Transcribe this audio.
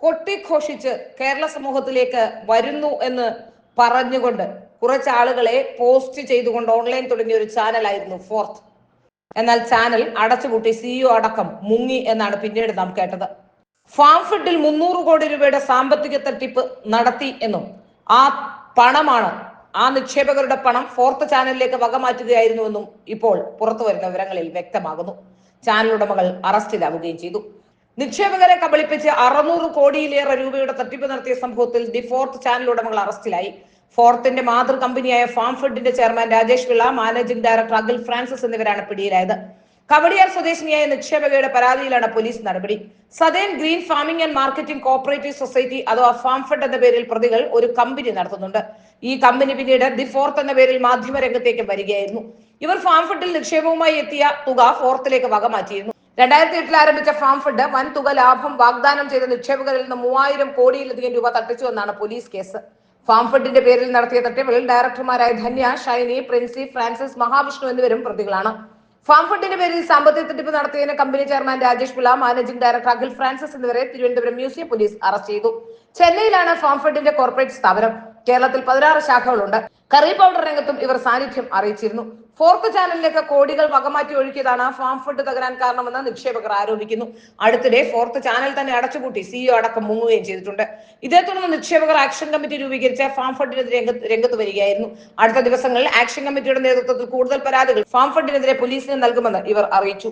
കൊട്ടിഘോഷിച്ച് കേരള സമൂഹത്തിലേക്ക് വരുന്നു എന്ന് പറഞ്ഞുകൊണ്ട് കുറച്ച് ആളുകളെ പോസ്റ്റ് ചെയ്തുകൊണ്ട് ഓൺലൈൻ തുടങ്ങിയ ഒരു ചാനലായിരുന്നു ഫോർത്ത്. എന്നാൽ ചാനൽ അടച്ചുപൂട്ടി സിഇഒ അടക്കം മുങ്ങി എന്നാണ് പിന്നീട് നാം കേട്ടത്. ഫാം ഫെഡിൽ 300 കോടി രൂപയുടെ സാമ്പത്തിക തട്ടിപ്പ് നടത്തി എന്നും ആ പണമാണ്, ആ നിക്ഷേപകരുടെ പണം ഫോർത്ത് ചാനലിലേക്ക് വകമാറ്റുകയായിരുന്നുവെന്നും ഇപ്പോൾ പുറത്തു വരുന്ന വിവരങ്ങളിൽ വ്യക്തമാകുന്നു. ചാനൽ ഉടമകൾ അറസ്റ്റിലാവുകയും ചെയ്തു. നിക്ഷേപകരെ കബളിപ്പിച്ച് 600 കോടിയിലേറെ രൂപയുടെ തട്ടിപ്പ് നടത്തിയ സംഭവത്തിൽ ദി ഫോർത്ത് ചാനൽ ഉടമകൾ അറസ്റ്റിലായി. ഫോർത്തിന്റെ മാതൃ കമ്പനിയായ ഫാം ഫെഡിന്റെ chairman Rajesh Pillai, managing director Akhil Francis എന്നിവരാണ് പിടിയിലായത്. കവടിയാർ സ്വദേശിനിയായ നിക്ഷേപകയുടെ പരാതിയിലാണ് പോലീസ് നടപടി. Southern Green Farming and Marketing Cooperative Society അഥവാ ഫാം ഫെഡ് എന്ന പേരിൽ പ്രതികൾ ഒരു കമ്പനി നടത്തുന്നുണ്ട്. ഈ കമ്പനി പിന്നീട് ദി ഫോർത്ത് എന്ന പേരിൽ മാധ്യമ രംഗത്തേക്ക് വരികയായിരുന്നു. ഇവർ ഫാം ഫെഡിൽ നിക്ഷേപവുമായി എത്തിയ തുക ഫോർത്തിലേക്ക് വകമാറ്റിയിരുന്നു. 2008 ആരംഭിച്ച ഫാം ഫെഡ് വൻ തുക ലാഭം വാഗ്ദാനം ചെയ്ത നിക്ഷേപകരിൽ നിന്ന് 3000 കോടിയിലധികം രൂപ തട്ടിച്ചുവെന്നാണ് പോലീസ് കേസ്. ഫാം ഫെഡിന്റെ പേരിൽ നടത്തിയ തട്ടിപ്പിൽ ഡയറക്ടർമാരായ ധന്യ, ഷൈനി, പ്രിൻസി, ഫ്രാൻസിസ്, മഹാവിഷ്ണു എന്നിവരും പ്രതികളാണ്. ഫാം ഫെഡിന്റെ പേരിൽ സാമ്പത്തിക തട്ടിപ്പ് നടത്തിയതിന് company chairman Rajesh Pillai, managing director Akhil Francis എന്നിവരെ തിരുവനന്തപുരം മ്യൂസിയം പോലീസ് അറസ്റ്റ് ചെയ്തു. ചെന്നൈയിലാണ് ഫാം ഫെഡിന്റെ കോർപ്പറേറ്റ് സ്ഥാപനം. കേരളത്തിൽ 16 ശാഖകളുണ്ട്. കറി പൗഡർ രംഗത്തും ഇവർ സാന്നിധ്യം അറിയിച്ചിരുന്നു. ഫോർത്ത് ചാനലിലേക്ക് കോടികൾ വകമാറ്റി ഒഴുക്കിയതാണ് ഫാം ഫെഡ് തകരാൻ കാരണമെന്ന് നിക്ഷേപകർ ആരോപിക്കുന്നു. അടുത്തിടെ ഫോർത്ത് ചാനൽ തന്നെ അടച്ചുപൂട്ടി സിഇഒ അടക്കം മുങ്ങുകയും ചെയ്തിട്ടുണ്ട്. ഇതേ തുടർന്ന് നിക്ഷേപകർ ആക്ഷൻ കമ്മിറ്റി രൂപീകരിച്ച ഫാം ഫെഡിനെതിരെ രംഗത്ത് വരികയായിരുന്നു. അടുത്ത ദിവസങ്ങളിൽ ആക്ഷൻ കമ്മിറ്റിയുടെ നേതൃത്വത്തിൽ കൂടുതൽ പരാതികൾ ഫാം ഫെഡിനെതിരെ പോലീസിന് നൽകുമെന്ന് ഇവർ അറിയിച്ചു.